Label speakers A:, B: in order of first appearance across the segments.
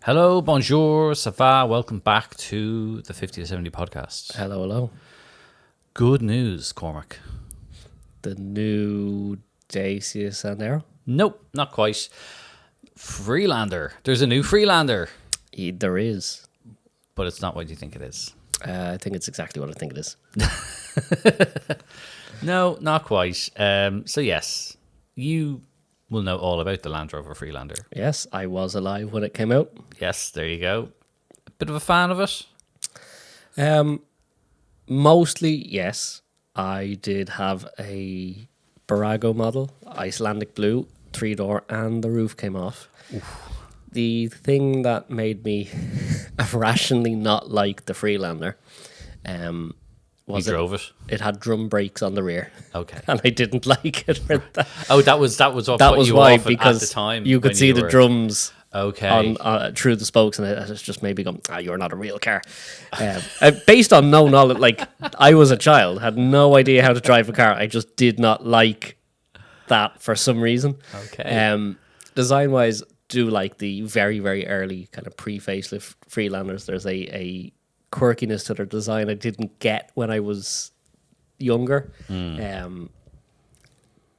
A: Hello, bonjour, ça va? Welcome back to the 50 to 70 podcast.
B: Hello.
A: Good news, Cormac.
B: The new Dacia Sandero?
A: Nope, not quite. Freelander. There's a new Freelander.
B: There is.
A: But it's not what you think it is.
B: I think it's exactly what I think it is.
A: No, not quite. So yes, you will know all about the Land Rover Freelander.
B: Yes, I was alive when it came out.
A: Yes, there you go. A bit of a fan of it?
B: Mostly, yes. I did have a Barago model, Icelandic blue, 3-door, and the roof came off. Oof. The thing that made me irrationally not like the Freelander was
A: you drove it?
B: It had drum brakes on the rear.
A: Okay.
B: And I didn't like it for that.
A: Oh, that was what
B: that
A: put
B: was
A: you
B: why,
A: off
B: because
A: at the time.
B: you could see the drums
A: okay
B: on through the spokes, and it just made me go, you're not a real car. Based on no knowledge, like I was a child, had no idea how to drive a car. I just did not like that for some reason.
A: Okay.
B: Design wise, do like the very, very early kind of pre-facelift Freelanders. There's a quirkiness to their design I didn't get when I was younger.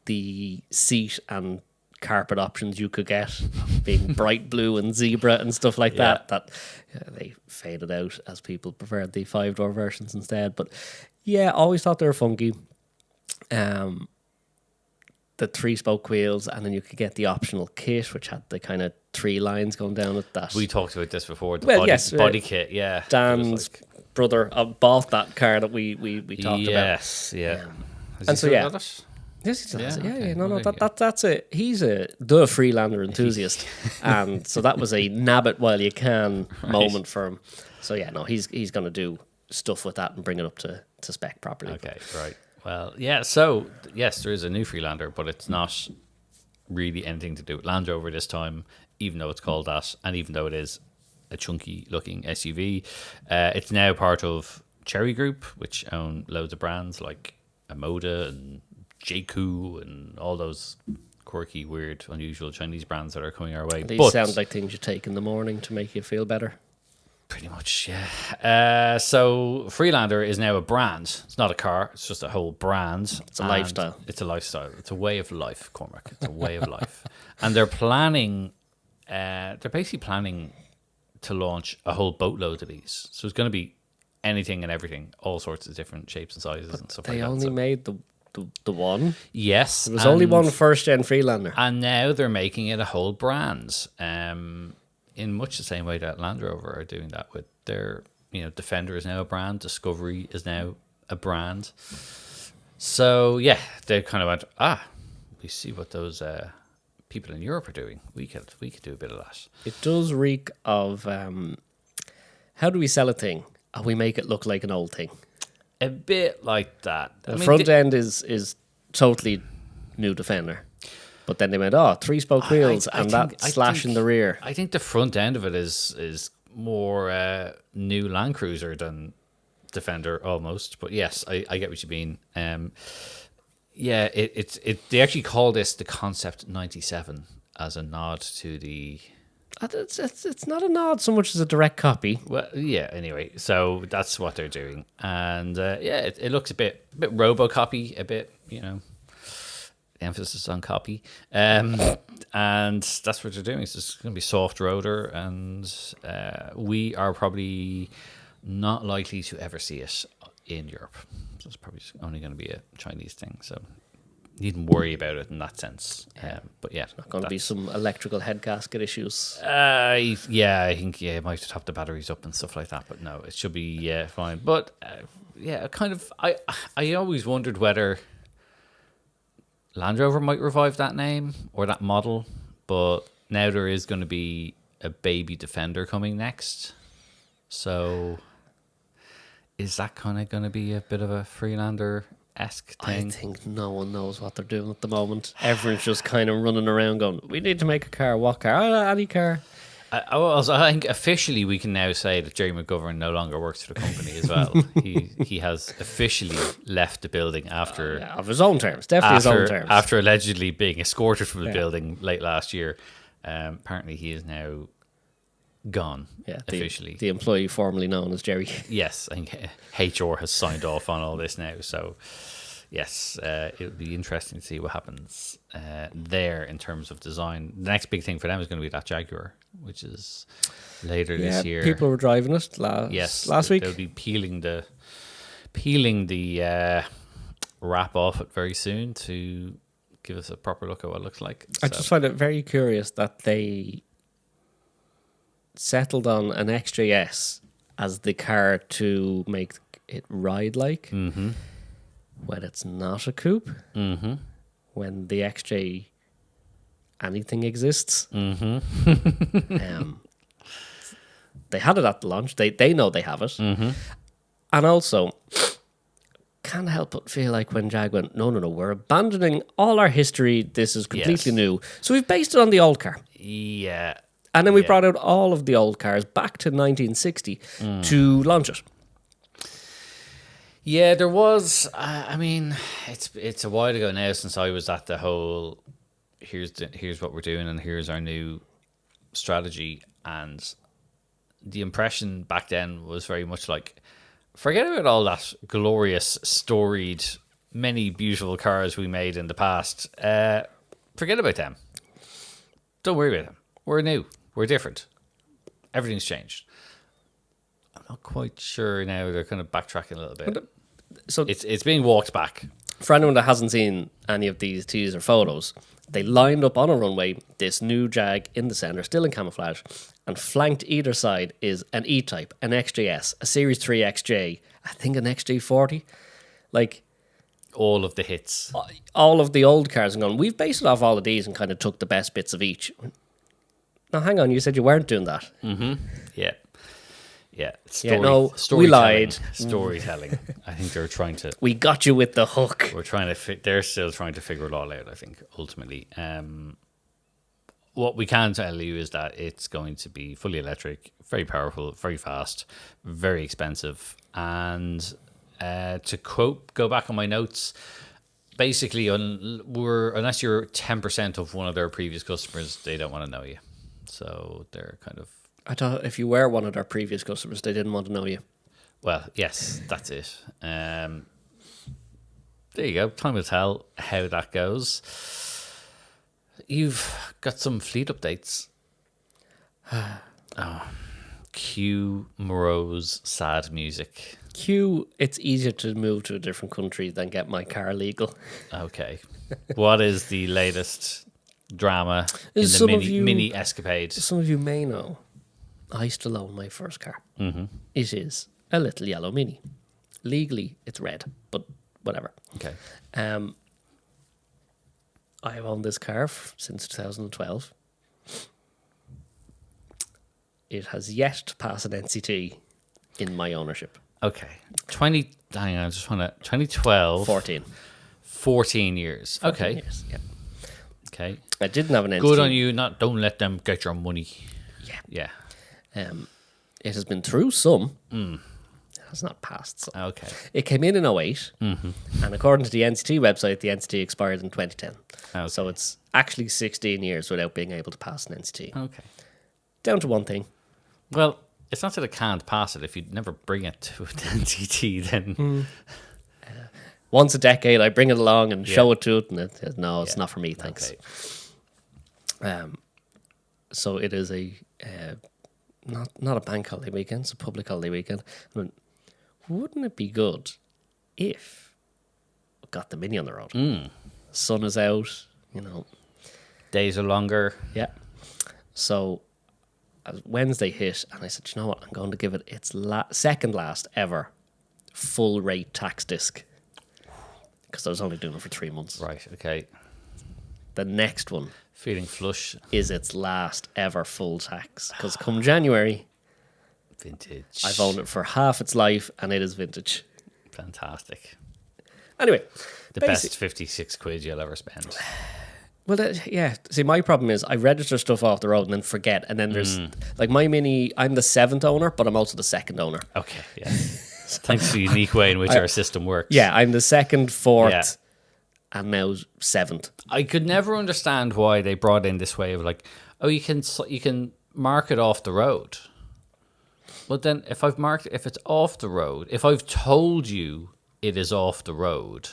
B: The seat and carpet options you could get, being bright blue and zebra and stuff like that they faded out as people preferred the 5-door versions instead. But yeah, always thought they were funky. The 3-spoke wheels, and then you could get the optional kit, which had the kind of 3 lines going down at that.
A: We talked about this before. The body kit, yeah.
B: Dan's brother bought that car that we talked about.
A: Yes, yeah.
B: And so, yeah. Yes, he still has it. Yeah. No, that's it. He's the Freelander enthusiast. And so that was a nab it while you can moment for him. So, yeah, no, he's going to do stuff with that and bring it up to spec properly.
A: Okay, right. Well, yeah, so, yes, there is a new Freelander, but it's not really anything to do with Land Rover this time, even though it's called that, and even though it is a chunky-looking SUV. It's now part of Cherry Group, which own loads of brands like Amoda and Jaguar and all those quirky, weird, unusual Chinese brands that are coming our way.
B: These sound like things you take in the morning to make you feel better.
A: Pretty much, yeah. So Freelander is now a brand. It's not a car. It's just a whole brand.
B: It's a lifestyle.
A: It's a lifestyle. It's a way of life, Cormac. It's a way of life. And they're planning, they're basically planning to launch a whole boatload of these. So it's going to be anything and everything, all sorts of different shapes and sizes and stuff like that.
B: They only made the one.
A: Yes.
B: There was only one first-gen Freelander.
A: And now they're making it a whole brand. In much the same way that Land Rover are doing that with their, Defender is now a brand, Discovery is now a brand. So yeah, they kind of went, we see what those people in Europe are doing. We could do a bit of that.
B: It does reek of how do we sell a thing? We make it look like an old thing.
A: A bit like that.
B: The front end is totally new Defender. But then they went, 3-spoke wheels and that slash in the rear.
A: I think the front end of it is more new Land Cruiser than Defender almost. But yes, I get what you mean. Yeah, they actually call this the Concept 97 as a nod to the...
B: It's not a nod so much as a direct copy.
A: Well, yeah, anyway. So that's what they're doing. And it looks a bit Robocopy, a bit, emphasis on copy, and that's what they're doing. So it's going to be soft roader, and we are probably not likely to ever see it in Europe. So it's probably only going to be a Chinese thing. So you needn't worry about it in that sense. But yeah,
B: not going to be some electrical head gasket issues.
A: I think it might have the batteries up and stuff like that. But no, it should be fine. But kind of. I always wondered whether Land Rover might revive that name or that model, but now there is going to be a baby Defender coming next. So is that kind of going to be a bit of a Freelander-esque thing?
B: I think no one knows what they're doing at the moment. Everyone's just kind of running around going, we need to make a car. What car? Any car.
A: I think officially we can now say that Jerry McGovern no longer works for the company as well. he has officially left the building after...
B: of his own terms, definitely his own terms.
A: After allegedly being escorted from the building late last year. Apparently he is now gone
B: Yeah,
A: officially.
B: the employee formerly known as Jerry.
A: Yes, I think HR has signed off on all this now. So, yes, it'll be interesting to see what happens there in terms of design. The next big thing for them is going to be that Jaguar, which is later this year.
B: People were driving it last week.
A: They'll be peeling the wrap off it very soon to give us a proper look at what it looks like.
B: I just find it very curious that they settled on an XJS as the car to make it ride like, when it's not a coupe, when the XJ anything exists. They had it at the launch. They know they have it. And also, can't help but feel like when Jag went, no, we're abandoning all our history. This is completely new. So we've based it on the old car.
A: Yeah.
B: And then we brought out all of the old cars back to 1960 to launch it.
A: Yeah, there was. I mean, it's a while ago now since I was at the whole. Here's what we're doing, and here's our new strategy. And the impression back then was very much like, forget about all that glorious, storied, many beautiful cars we made in the past. Forget about them. Don't worry about them. We're new. We're different. Everything's changed. I'm not quite sure now. They're kind of backtracking a little bit.
B: So
A: It's being walked back.
B: for anyone that hasn't seen any of these teaser photos, they lined up on a runway this new Jag in the center, still in camouflage, and flanked either side is an E-Type, an XJS, a Series 3 XJ, I think an XJ40. Like,
A: All of the hits.
B: all of the old cars and gone, we've based it off all of these and kind of took the best bits of each. Now, hang on, you said you weren't doing that.
A: Yeah. Yeah.
B: We lied.
A: Storytelling. I think they're trying to.
B: We got you with the hook.
A: We're trying to. They're still trying to figure it all out. I think ultimately, what we can tell you is that it's going to be fully electric, very powerful, very fast, very expensive, and to go back on my notes. Basically, unless you're 10% of one of their previous customers, they don't want to know you. So they're kind of.
B: I thought if you were one of their previous customers, they didn't want to know you.
A: Well, yes, that's it. There you go. Time will tell how that goes. You've got some fleet updates. Cue Moreau's sad music.
B: Q, it's easier to move to a different country than get my car legal.
A: Okay. What is the latest drama in the mini escapade?
B: Some of you may know, I used to own my first car. It is a little yellow Mini. Legally, it's red, but whatever.
A: Okay.
B: I've owned this car since 2012. It has yet to pass an NCT in my ownership.
A: Okay. 2012. 14 years.
B: 14
A: Okay.
B: years, yeah.
A: Okay.
B: I didn't have an NCT.
A: Good on you. Don't let them get your money.
B: Yeah.
A: Yeah.
B: It has been through some. It has not passed some.
A: Okay.
B: It came in 08, and according to the NCT website, the NCT expired in 2010.
A: Okay.
B: So it's actually 16 years without being able to pass an NCT.
A: Okay.
B: Down to one thing.
A: Well, it's not that it can't pass it. If you never bring it to an NCT, then
B: Once a decade, I bring it along and show it to it, and it says, no, it's not for me, thanks.
A: Okay.
B: So it is a not a bank holiday weekend, it's a public holiday weekend. I mean, wouldn't it be good if we got the Mini on the road? Sun is out,
A: Days are longer.
B: Yeah. So Wednesday hit, and I said, you know what? I'm going to give it its second last ever full rate tax disc, because I was only doing it for 3 months.
A: Right. Okay.
B: The next one
A: Feeling flush.
B: is its last ever full tax, because come January,
A: Vintage.
B: I've owned it for half its life, and it is vintage.
A: Fantastic.
B: Anyway,
A: The best 56 quid you'll ever spend.
B: Well, yeah. See, my problem is I register stuff off the road and then forget, and then there's like my Mini. I'm the 7th owner, but I'm also the 2nd owner.
A: Okay. Yeah. Thanks to the unique way in which our system works.
B: Yeah, I'm the 2nd, 4th, and now 7th.
A: I could never understand why they brought in this way of like, oh, you can mark it off the road. But then if it's off the road, if I've told you it is off the road,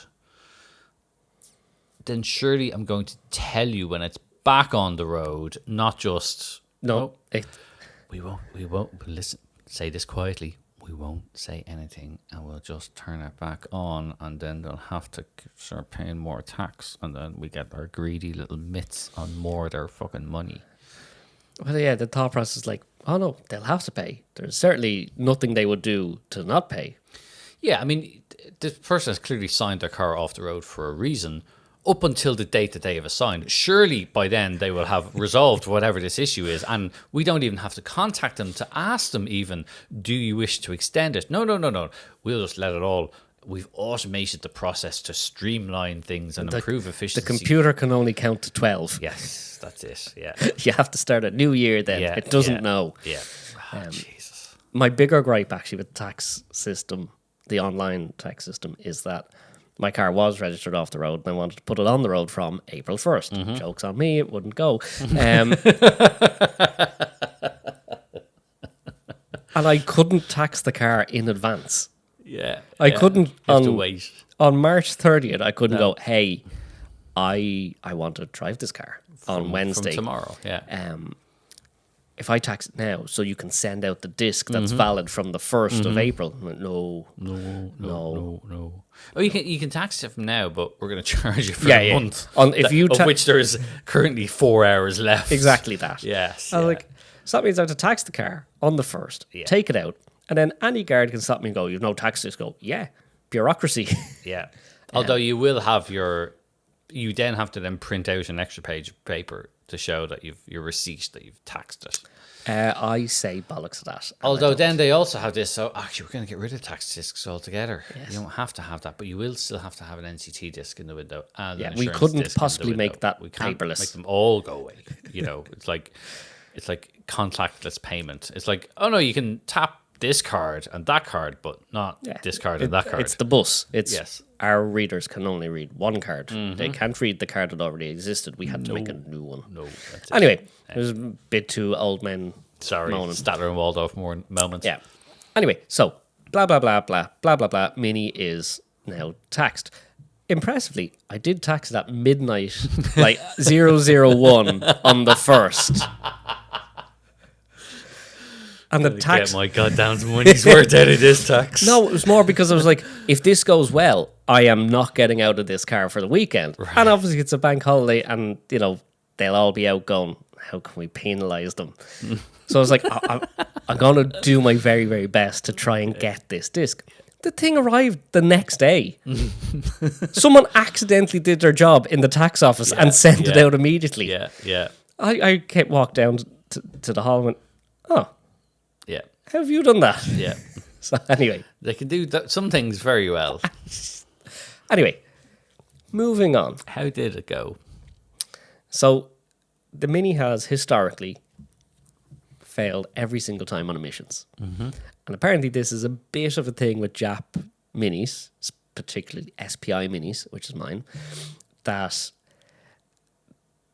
A: then surely I'm going to tell you when it's back on the road, not just
B: No,
A: we won't listen, say this quietly. We won't say anything, and we'll just turn it back on, and then they'll have to start paying more tax, and then we get our greedy little mitts on more of their fucking money.
B: well, yeah, the thought process is like, oh no, they'll have to pay. There's certainly nothing they would do to not pay.
A: Yeah, I mean, this person has clearly signed their car off the road for a reason. Up until the date that they have assigned, surely by then they will have resolved whatever this issue is, and we don't even have to contact them to ask them even, do you wish to extend it? No. We'll just let it all. We've automated the process to streamline things and improve efficiency.
B: The computer can only count to 12.
A: Yes, that's it. Yeah.
B: You have to start a new year then.
A: Yeah,
B: It doesn't know.
A: Yeah. Oh, Jesus.
B: My bigger gripe actually with the tax system, the online tax system, is that my car was registered off the road and I wanted to put it on the road from April 1st.
A: Mm-hmm.
B: Joke's on me, it wouldn't go. And I couldn't tax the car in advance.
A: Yeah.
B: I couldn't.
A: You have to wait.
B: On March 30th, I couldn't go, hey, I want to drive this car on Wednesday.
A: From tomorrow, yeah.
B: If I tax it now, so you can send out the disc that's valid from the 1st of April. I'm like, no.
A: Oh, you can tax it from now, but we're going to charge you for a month.
B: Of
A: which there is currently 4 hours left.
B: Exactly that.
A: Yes.
B: I was like, so that means I have to tax the car on the 1st, take it out, and then any guard can stop me and go, you've no tax disc. Go, yeah, bureaucracy.
A: Yeah. Although you will have you then have to then print out an extra page of paper to show that your receipt that you've taxed it.
B: I say bollocks to that.
A: Although then they also have this, so actually we're going to get rid of tax discs altogether. Yes. You don't have to have that, but you will still have to have an NCT disc in the window. And
B: we couldn't possibly make that
A: we can't
B: paperless.
A: Make them all go away. It's like contactless payment. It's like, oh no, you can tap this card and that card, but not this card and that card.
B: It's the bus. Our readers can only read one card. They can't read the card that already existed. We had to make a new one.
A: No.
B: Anyway, it was a bit too old men.
A: Sorry,
B: moaning.
A: Statler and Waldorf moments.
B: Yeah. Anyway, so blah blah blah blah blah blah blah. Mini is now taxed. Impressively, I did tax it at midnight, like 001 on the 1st. And the tax.
A: Get my goddamn money's worth out of this tax.
B: No, it was more because I was like, if this goes well, I am not getting out of this car for the weekend. Right. And obviously it's a bank holiday and, they'll all be out going, how can we penalise them? So I was like, I'm going to do my very, very best to try and get this disc. The thing arrived the next day. Someone accidentally did their job in the tax office and sent it out immediately.
A: Yeah.
B: I walked down to the hall and went, oh.
A: Yeah.
B: How have you done that?
A: Yeah.
B: So anyway.
A: They can do some things very well.
B: Anyway, moving on.
A: How did it go?
B: So the Mini has historically failed every single time on emissions. And apparently this is a bit of a thing with Jap Minis, particularly SPI Minis, which is mine, that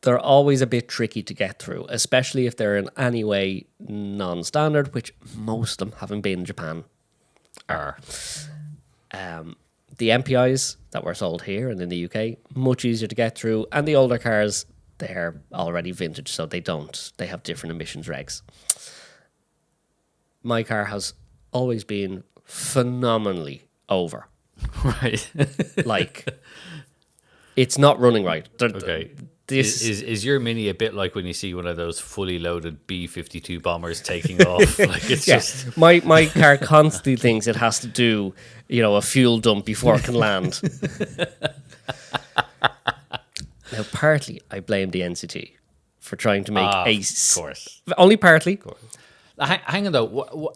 B: they're always a bit tricky to get through, especially if they're in any way non-standard, which most of them, having been in Japan, are. The MPIs that were sold here and in the UK, much easier to get through, and the older cars, they're already vintage, so they have different emissions regs. My car has always been phenomenally over.
A: Right.
B: Like, it's not running right.
A: Okay. Is your Mini a bit like when you see one of those fully loaded B-52 bombers taking off? Like it's just
B: my car constantly thinks it has to do, a fuel dump before it can land. Now, partly I blame the NCT for trying to make
A: of course.
B: Only partly. Of course.
A: Hang on though.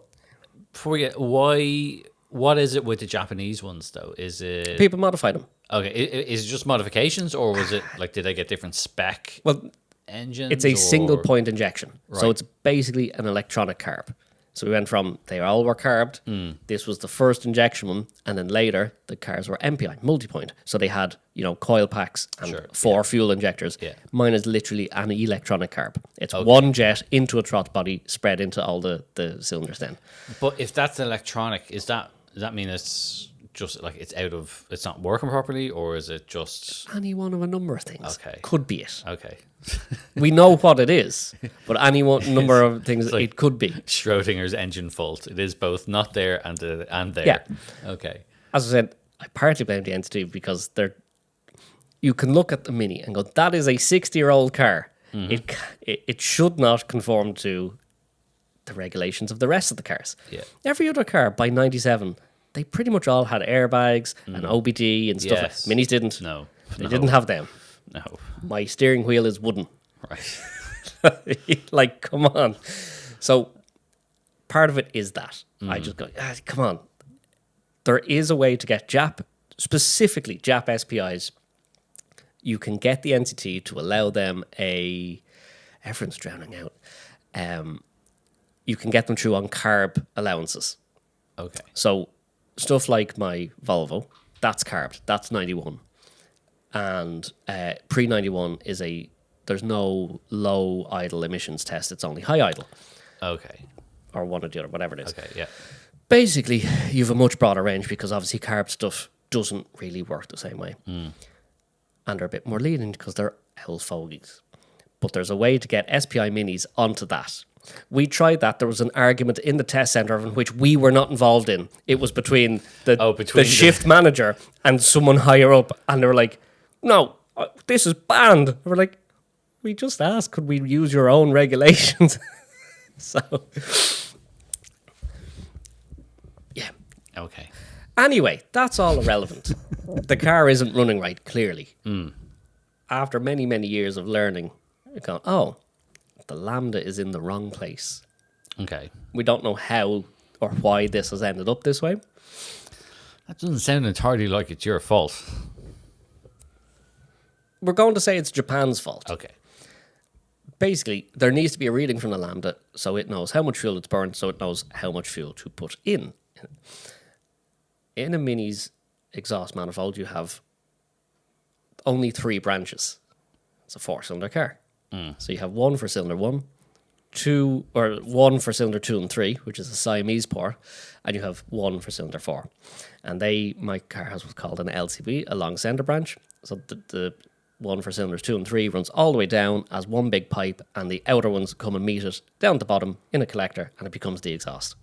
A: Before we get, what is it with the Japanese ones though? Is it
B: people modify them?
A: Okay, is it just modifications, or was it like did they get different spec engines?
B: It's a single point injection, so it's basically an electronic carb. So we went from they all were carbed. This was the first injection one, and then later the cars were MPI, multi-point. So they had coil packs and 4 fuel injectors.
A: Yeah.
B: Mine is literally an electronic carb. It's one jet into a throttle body spread into all the cylinders. Then,
A: But if that's electronic, does that mean it's just like it's not working properly, or is it just
B: any one of a number of things?
A: Okay.
B: Could be it.
A: okay?
B: We know what it is, but any one number of things
A: like
B: it could be.
A: Schrodinger's engine fault. It is both not there and there.
B: Yeah.
A: Okay.
B: As I said, I partly blame the NCT because you can look at the Mini and go, that is a 60-year-old car. It should not conform to the regulations of the rest of the cars.
A: Yeah.
B: Every other car by 97, they pretty much all had airbags and OBD and stuff.
A: Yes.
B: Minis didn't.
A: No.
B: They didn't have them.
A: No.
B: My steering wheel is wooden.
A: Right.
B: Like, come on. So part of it is that. I just go, come on. There is a way to get specifically Jap SPIs. You can get the NCT to allow them everyone's drowning out. You can get them through on carb allowances.
A: Okay.
B: So stuff like my Volvo, that's carbed. That's 91. And pre-91 there's no low idle emissions test. It's only high idle. Okay. Or one or the other, whatever it is.
A: Okay, yeah.
B: Basically, you have a much broader range because obviously carb stuff doesn't really work the same way. And they're a bit more lenient because they're owl fogies. But there's a way to get SPI minis onto that. We tried that. There was an argument in the test centre in which we were not involved in. It was between the shift manager and someone higher up. And they were like, no, this is banned. And we're like, we just asked, could we use your own regulations? So, yeah.
A: Okay.
B: Anyway, that's all irrelevant. The car isn't running right, clearly. After many, many years of learning, we've gone, the lambda is in the wrong place.
A: Okay.
B: We don't know how or why this has ended up this way.
A: That doesn't sound entirely like it's your fault.
B: We're going to say it's Japan's fault.
A: Okay.
B: Basically, there needs to be a reading from the lambda so it knows how much fuel it's burned, so it knows how much fuel to put in. In a Mini's exhaust manifold, you have only 3 branches. It's a 4-cylinder car. So you have one for cylinder 1, 2, or 1 for cylinder 2 and 3, which is a Siamese pour, and you have 1 for cylinder 4. And my car has what's called an LCB, a long center branch. So the one for cylinders 2 and 3 runs all the way down as one big pipe, and the outer ones come and meet it down at the bottom in a collector, and it becomes the exhaust.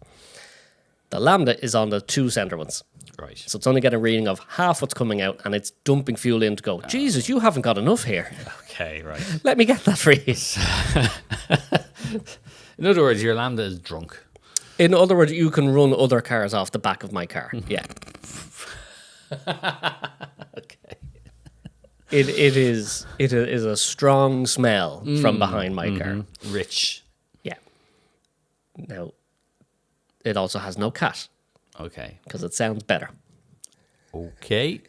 B: The lambda is on the 2 center ones.
A: Right.
B: So it's only getting a reading of half what's coming out, and it's dumping fuel in to go, Jesus, you haven't got enough here.
A: Okay, right.
B: Let me get that for you.
A: In other words, your lambda is drunk.
B: In other words, you can run other cars off the back of my car. Yeah.
A: Okay.
B: It is a strong smell from behind my car.
A: Rich.
B: Yeah. Now, it also has no cat.
A: Okay.
B: Because it sounds better.
A: Okay.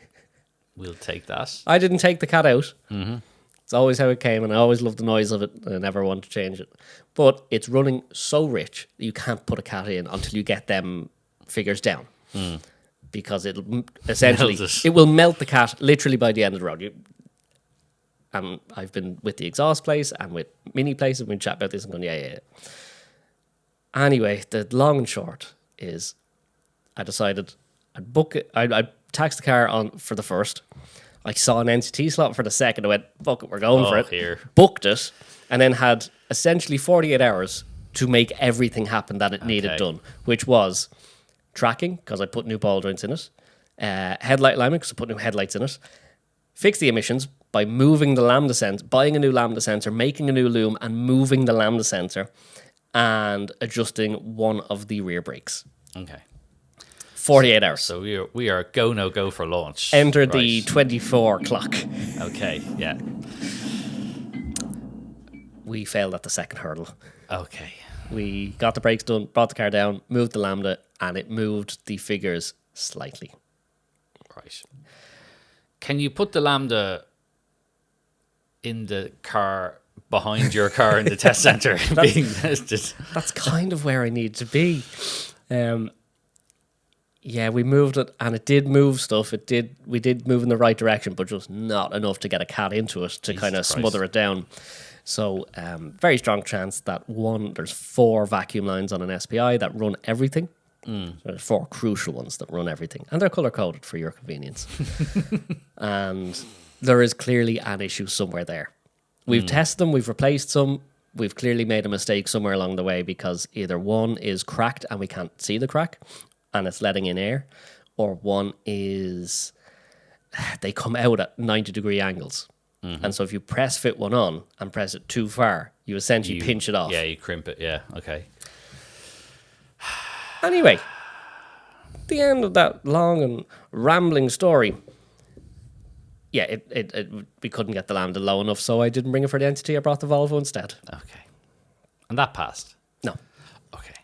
A: We'll take that.
B: I didn't take the cat out. It's always how it came, and I always loved the noise of it, and I never want to change it. But it's running so rich that you can't put a cat in until you get them figures down. Because it'll essentially, it will melt the cat literally by the end of the road. And I've been with the exhaust place and with Mini places, and we chat about this and going, yeah. Anyway, the long and short is I decided I'd book it. I taxed the car on for the first. I saw an NCT slot for the second. I went, fuck it, we're going for it.
A: Here.
B: Booked it, and then had essentially 48 hours to make everything happen that it needed done, which was tracking, because I put new ball joints in it, headlight alignment, because I put new headlights in it, fix the emissions by moving the lambda sensor, buying a new lambda sensor, making a new loom, and moving the lambda sensor, and adjusting one of the rear brakes.
A: Okay.
B: 48 hours.
A: So we are go, no go for launch.
B: Enter the 24 clock.
A: Okay, yeah.
B: We failed at the second hurdle.
A: Okay.
B: We got the brakes done, brought the car down, moved the lambda, and it moved the figures slightly.
A: Right. Can you put the lambda in the car behind your car in the test center being tested.
B: That's kind of where I need to be. Yeah, we moved it, and it did move stuff. We did move in the right direction, but just not enough to get a cat into it to kind of smother it down. So, very strong chance that there's 4 vacuum lines on an SPI that run everything. So there's 4 crucial ones that run everything, and they're color coded for your convenience. And there is clearly an issue somewhere there. We've tested them, we've replaced some. We've clearly made a mistake somewhere along the way because either one is cracked and we can't see the crack and it's letting in air, or one is they come out at 90-degree angles. And so if you press fit one on and press it too far, you essentially pinch it off.
A: Yeah, you crimp it. Yeah, okay.
B: Anyway, the end of that long and rambling story. Yeah, we couldn't get the Lambda low enough, so I didn't bring it for the NCT. I brought the Volvo instead.
A: Okay. And that passed?
B: No.
A: Okay.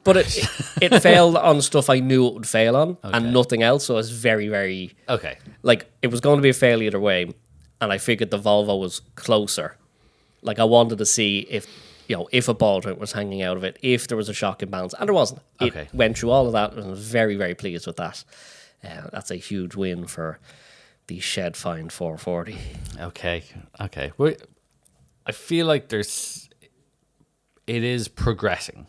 B: But it failed on stuff I knew it would fail on, and nothing else, so it's very, very...
A: Okay.
B: Like, it was going to be a fail either way, and I figured the Volvo was closer. Like, I wanted to see if a ball joint was hanging out of it, if there was a shock imbalance, and there wasn't. It went through all of that, and I was very, very pleased with that. That's a huge win for the Shed Find 440. Okay.
A: Well, I feel like it is progressing.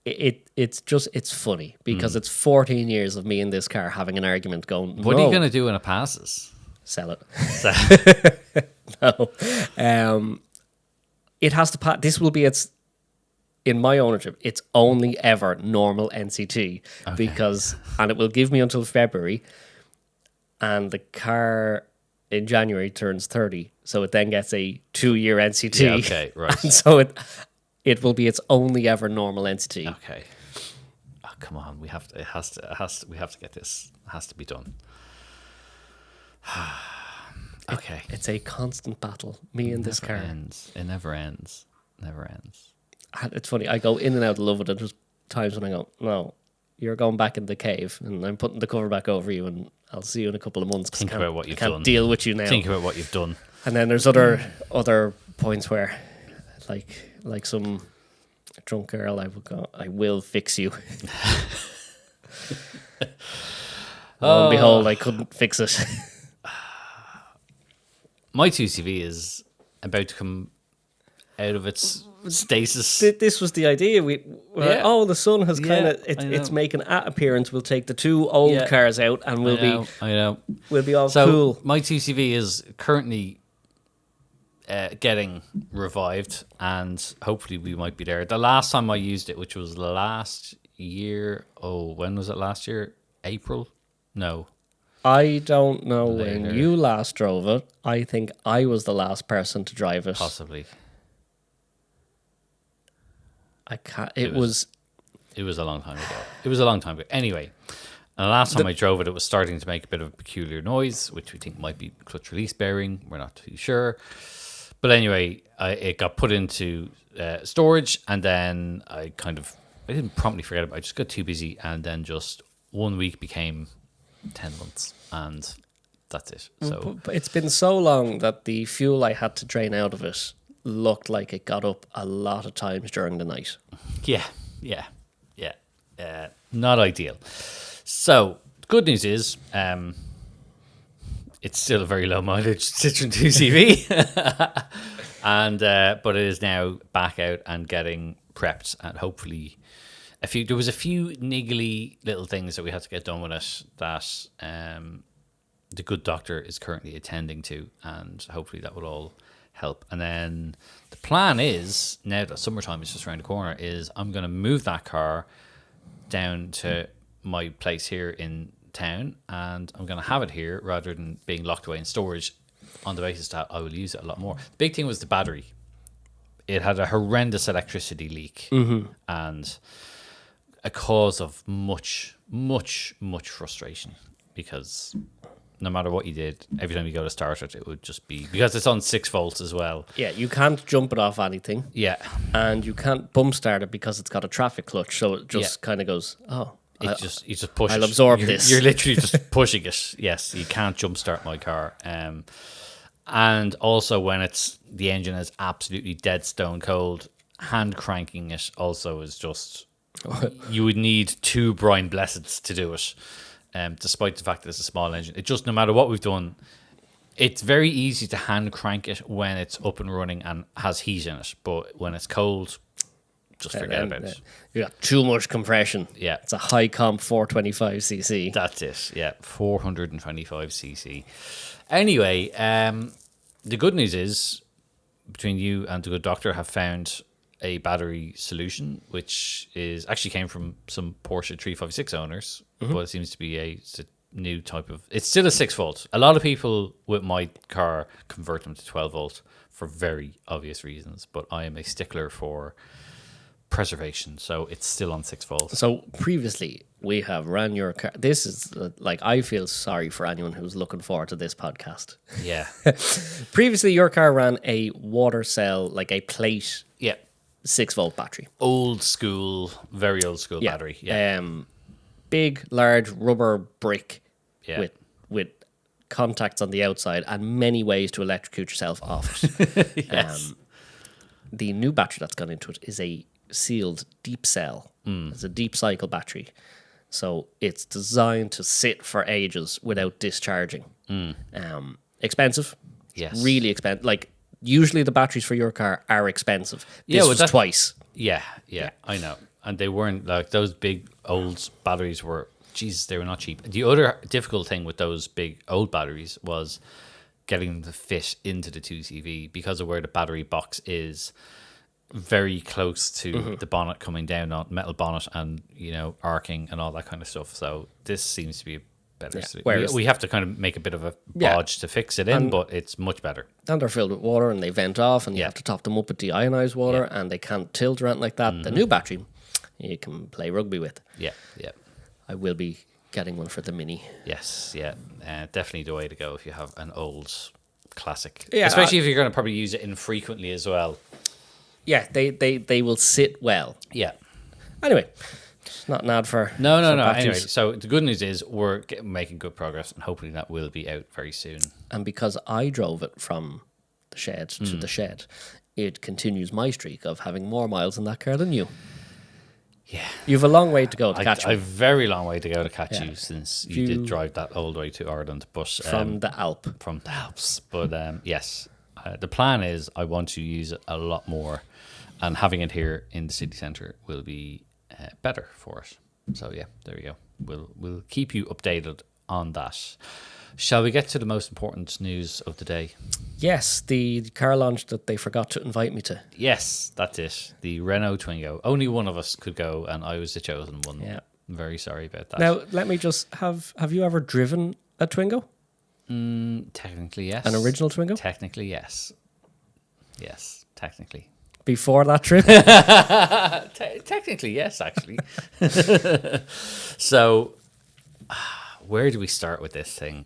B: It's funny because it's 14 years of me in this car having an argument going,
A: what are you going to do when it passes?
B: Sell it. No. It has to pass. This will be in my ownership, it's only ever normal NCT and it will give me until February, and the car in January turns 30, so it then gets a 2-year NCT.
A: Yeah, okay, right.
B: And so it will be its only ever normal NCT.
A: Okay. Oh, come on, we have to get this. It has to be done. Okay.
B: It's a constant battle, me and this car.
A: It never ends.
B: It's funny, I go in and out of love with it. There's times when I go, no, you're going back in the cave, and I'm putting the cover back over you, and I'll see you in a couple of months.
A: Think about what you've done.
B: Can't deal with you now.
A: Think about what you've done.
B: And then there's other points where, like some drunk girl, I would go, I will fix you. Lo and behold, I couldn't fix it.
A: My 2CV is about to come out of its stasis.
B: This was the idea. The sun has it's making an appearance. We'll take the 2 old cars out, and we'll be all cool.
A: My 2CV is currently getting revived, and hopefully we might be there. The last time I used it, which was last year. Oh, when was it last year? April? No.
B: I don't know when you last drove it. I think I was the last person to drive it.
A: Possibly.
B: I can't. It was
A: a long time ago. Anyway, and the last time I drove it, it was starting to make a bit of a peculiar noise, which we think might be clutch release bearing. We're not too sure. But anyway, it got put into storage, and then I didn't promptly forget about it. I just got too busy, and then just 1 week became 10 months, and that's it. So
B: but it's been so long that the fuel I had to drain out of it looked like it got up a lot of times during the night.
A: Yeah. Not ideal. So good news is it's still a very low mileage Citroen 2CV, and but it is now back out and getting prepped, and hopefully there was a few niggly little things that we had to get done with it that the good doctor is currently attending to, and hopefully that will all help. And then the plan is, now that summertime is just around the corner, is I'm going to move that car down to my place here in town, and I'm going to have it here rather than being locked away in storage, on the basis that I will use it a lot more. The big thing was the battery. It had a horrendous electricity leak, and a cause of much frustration, because no matter what you did, every time you go to start it, it would just be, because it's on 6 volts as well.
B: Yeah, you can't jump it off anything.
A: Yeah.
B: And you can't bump start it because it's got a traffic clutch, so it just kind of goes,
A: you just push
B: I'll
A: it.
B: absorb this.
A: You're literally just pushing it. Yes, you can't jump start my car. And also when the engine is absolutely dead stone cold, hand cranking it also is just, you would need 2 Brian Blesseds to do it. Despite the fact that it's a small engine, it just, no matter what we've done, it's very easy to hand crank it when it's up and running and has heat in it. But when it's cold, just forget about it.
B: You got too much compression.
A: Yeah.
B: It's a high comp 425cc.
A: That's it. Yeah, 425cc. Anyway, the good news is, between you and the good doctor have found a battery solution, which is actually came from some Porsche 356 owners, but it seems to be it's a new type of. It's still a 6 volt. A lot of people with my car convert them to 12 volt for very obvious reasons, but I am a stickler for preservation, so it's still on 6 volts.
B: So previously we have ran your car. This is like, I feel sorry for anyone who's looking forward to this podcast.
A: Yeah.
B: Previously your car ran a water cell, like a plate
A: Yeah.
B: 6 volt battery.
A: Old school, very old school battery. Yeah.
B: Big, large rubber brick
A: Yeah.
B: with contacts on the outside and many ways to electrocute yourself off it.
A: Yes.
B: The new battery that's gone into it is a sealed deep cell. It's a deep cycle battery. So it's designed to sit for ages without discharging. Expensive.
A: Yes.
B: Really expensive. Like, usually the batteries for your car are expensive. This was twice.
A: Yeah, I know. And they weren't, like, those big old batteries were, Jesus, they were not cheap. The other difficult thing with those big old batteries was getting them to fit into the 2CV because of where the battery box is very close to the bonnet coming down on metal bonnet and, arcing and all that kind of stuff. So this seems to be a better solution. We have to kind of make a bit of a bodge to fix it in, but it's much better.
B: And they're filled with water and they vent off and you have to top them up with deionized water and they can't tilt or anything like that. The new battery, you can play rugby with.
A: Yeah.
B: I will be getting one for the Mini.
A: Yes, yeah. Definitely the way to go if you have an old classic.
B: Yeah,
A: especially if you're going to probably use it infrequently as well.
B: Yeah, they will sit well.
A: Yeah.
B: Anyway, it's not an ad for
A: No.
B: batteries.
A: Anyway, so the good news is we're making good progress and hopefully that will be out very soon.
B: And because I drove it from the shed to the shed, it continues my streak of having more miles in that car than you.
A: Yeah.
B: You have a long way to go to catch me.
A: I've a very long way to go to catch you since you did drive that all the way to Ireland. But
B: from the Alps.
A: But yes, the plan is I want to use it a lot more. And having it here in the city centre will be better for it. So yeah, there we go. We'll keep you updated on that. Shall we get to the most important news of the day?
B: Yes, the car launch that they forgot to invite me to.
A: Yes, that's it. The Renault Twingo. Only one of us could go, and I was the chosen one.
B: Yeah,
A: I'm very sorry about that.
B: Now, let me just have you ever driven a Twingo?
A: Technically, yes.
B: An original Twingo?
A: Technically, yes. Yes, technically.
B: Before that trip?
A: Technically, yes, actually. So, where do we start with this thing?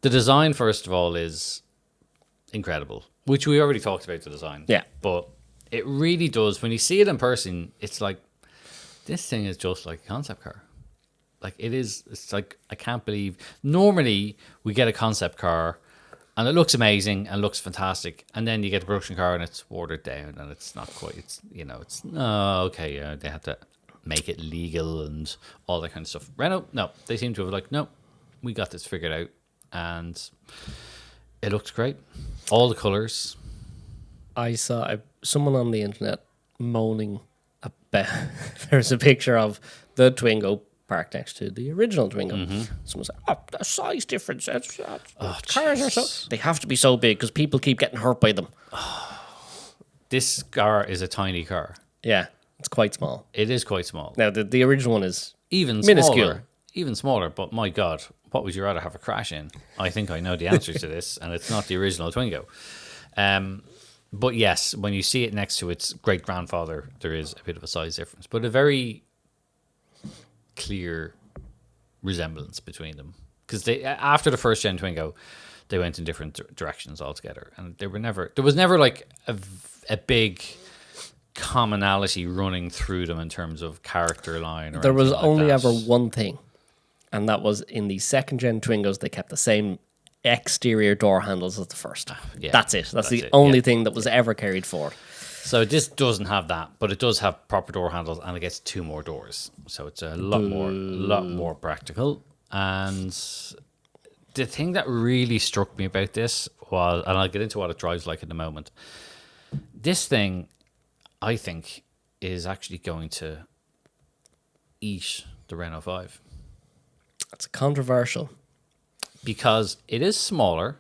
A: The design, first of all, is incredible, which we already talked about the design.
B: Yeah.
A: But it really does. When you see it in person, it's like, this thing is just like a concept car. Like, it is, it's like, I can't believe. Normally, we get a concept car, and it looks amazing and looks fantastic. And then you get a production car and it's watered down and it's not quite, they had to make it legal and all that kind of stuff. Renault, no, they seem to have no, we got this figured out. And it looks great. All the colours.
B: I saw someone on the internet moaning about, there's a picture of the Twingo parked next to the original Twingo. Someone said, the size difference. Cars are so... They have to be so big because people keep getting hurt by them.
A: This car is a tiny car.
B: Yeah, it's quite small.
A: It is quite small.
B: Now, the original one is
A: even
B: minuscule.
A: Smaller. Even smaller, but my God, what would you rather have a crash in? I think I know the answer to this, and it's not the original Twingo. But yes, when you see it next to its great-grandfather, there is a bit of a size difference, but a very clear resemblance between them. Because after the first gen Twingo, they went in different directions altogether, and there was never like a big commonality running through them in terms of character line. Or
B: there was
A: like
B: only
A: that.
B: ever one thing, and that was in the second gen Twingos, they kept the same exterior door handles at the first.
A: Yeah,
B: That's it. That's the
A: it,
B: only
A: yeah.
B: thing that was ever carried forward.
A: So this doesn't have that, but it does have proper door handles, and it gets 2 more doors. So it's a lot more practical. And the thing that really struck me about this was, and I'll get into what it drives like in a moment. This thing, I think, is actually going to eat the Renault 5
B: That's controversial.
A: because it is smaller.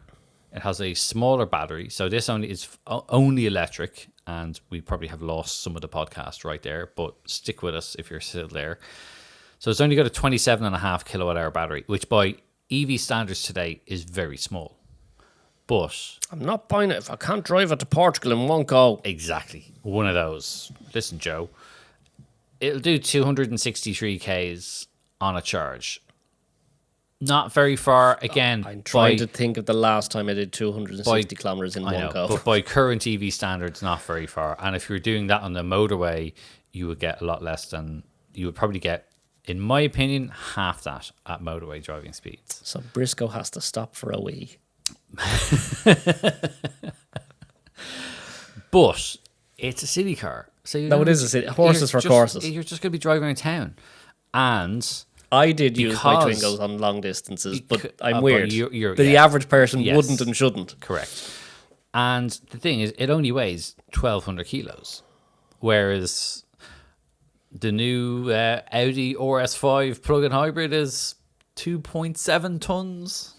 A: It has a smaller battery, so this is only electric, and we probably have lost some of the podcast right there, but stick with us if you're still there. So it's only got a 27.5 kilowatt hour battery, which by EV standards today is very small. But
B: I'm not buying it if I can't drive it to Portugal in one go.
A: exactly, one of those. Listen, Joe, it'll do 263 Ks on a charge. Not very far. Again,
B: I'm trying to think of the last time I did 260 kilometers in
A: I
B: one
A: know,
B: go.
A: but by current EV standards, not very far. And if you're doing that on the motorway, you would get a lot less than you would probably get, in my opinion, half that at motorway driving speeds.
B: So Briscoe has to stop for a wee.
A: But it's a city car, so
B: No, it is a city. Horses for courses.
A: You're just going to be driving around town, and
B: I did use my
A: Because-
B: Twingos on long distances, but I'm
A: but
B: weird. The
A: yeah.
B: average person
A: Yes.
B: wouldn't and shouldn't.
A: Correct. And the thing is, it only weighs 1,200 kilos, whereas the new Audi RS5 plug-in hybrid is 2.7 tons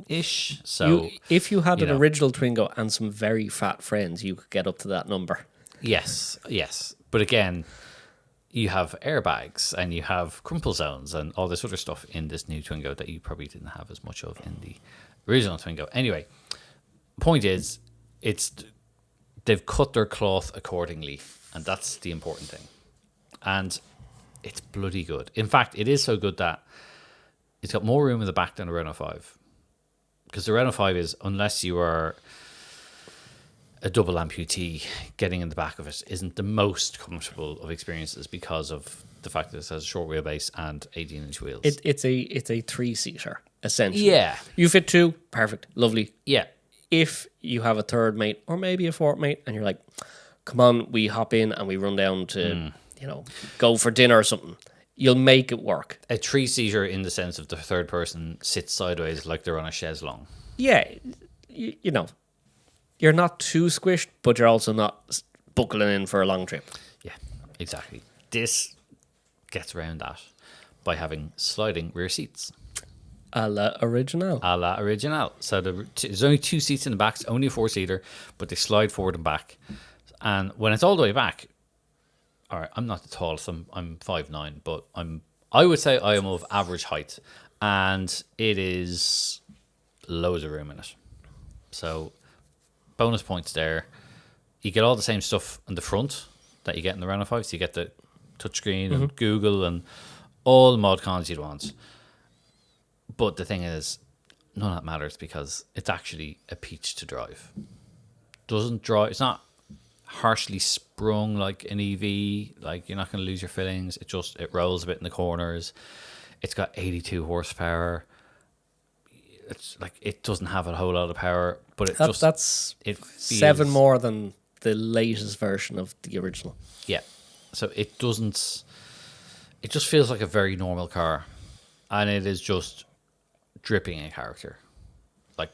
A: ish. So
B: If you had
A: you
B: an
A: know.
B: original Twingo and some very fat friends, you could get up to that number.
A: yes. But again, you have airbags and you have crumple zones and all this other stuff in this new Twingo that you probably didn't have as much of in the original Twingo. Anyway, point is, they've cut their cloth accordingly, and that's the important thing. And it's bloody good. In fact, it is so good that it's got more room in the back than the Renault 5. Because the Renault 5 is, unless you are a double amputee, getting in the back of it isn't the most comfortable of experiences because of the fact that it has a short wheelbase and 18-inch wheels.
B: It's a 3-seater, essentially.
A: Yeah.
B: You fit 2, perfect, lovely.
A: Yeah.
B: If you have a third mate or maybe a fourth mate and you're like, come on, we hop in and we run down to, go for dinner or something, you'll make it work.
A: A 3-seater in the sense of the third person sits sideways like they're on a chaise longue.
B: Yeah, you know, you're not too squished, but you're also not buckling in for a long trip.
A: Yeah, exactly. This gets around that by having sliding rear seats.
B: A la original.
A: A la original. So there's only 2 seats in the back. It's only a 4-seater, but they slide forward and back. And when it's all the way back, all right, I'm not the tallest. I'm 5'9", but I would say I am of average height, and it is loads of room in it. So bonus points there. You get all the same stuff in the front that you get in the Renault 5. So you get the touchscreen and Google and all the mod cons you'd want. But the thing is, none of that matters because it's actually a peach to drive. Doesn't drive. It's not harshly sprung like an EV. Like, you're not going to lose your fillings. It rolls a bit in the corners. It's got 82 horsepower. It's like, it doesn't have a whole lot of power, but it
B: That's
A: it feels,
B: 7 more than the latest version of the original.
A: Yeah. So it doesn't. It just feels like a very normal car, and it is just dripping in character. Like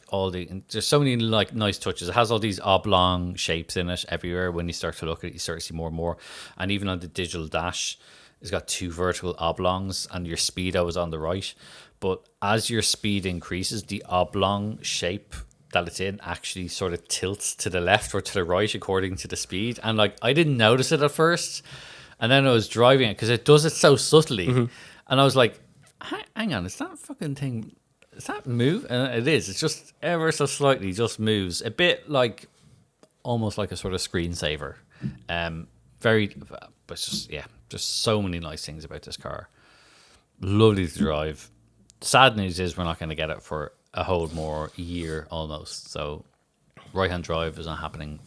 A: there's so many like nice touches. It has all these oblong shapes in it everywhere. When you start to look at it, you start to see more and more. And even on the digital dash, it's got 2 vertical oblongs, and your speedo is on the right. But as your speed increases, the oblong shape that it's in actually sort of tilts to the left or to the right according to the speed. And like, I didn't notice it at first, and then I was driving it because it does it so subtly, and I was like, "Hang on, is that fucking thing? Is that move?" And it is. It's just ever so slightly just moves a bit, like almost like a sort of screensaver. But it's just just so many nice things about this car. Lovely to drive. Sad news is we're not going to get it for a whole more year almost. So right-hand drive is not happening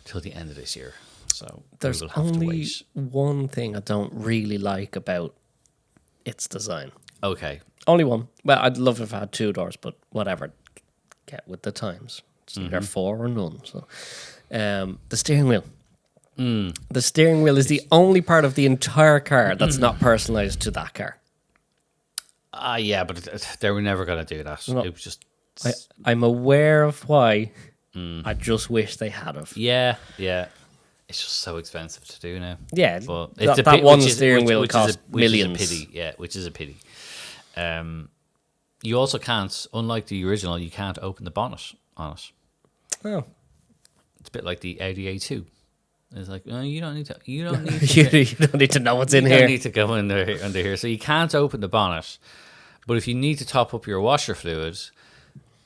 A: till the end of this year. So
B: There's
A: we will have to
B: only
A: wait.
B: one thing I don't really like about its design.
A: Okay.
B: Only one. Well, I'd love if I had 2 doors, but whatever. Get with the times. It's either 4 or none. So, the steering wheel. The steering wheel is the only part of the entire car that's not personalized to that car.
A: Yeah, but they were never going to do that.
B: No.
A: It was just...
B: I'm aware of why. I just wish they had of.
A: Yeah. It's just so expensive to do now.
B: Yeah,
A: but it's
B: that one steering wheel costs millions.
A: Which is a pity. Yeah, which is a pity. You also can't, unlike the original, you can't open the bonnet on it.
B: Oh.
A: It's a bit like the Audi A2. It's like, oh, you don't need to. You don't need to.
B: You don't need to know what's in
A: you
B: here.
A: don't need to go under here. So you can't open the bonnet. But if you need to top up your washer fluid,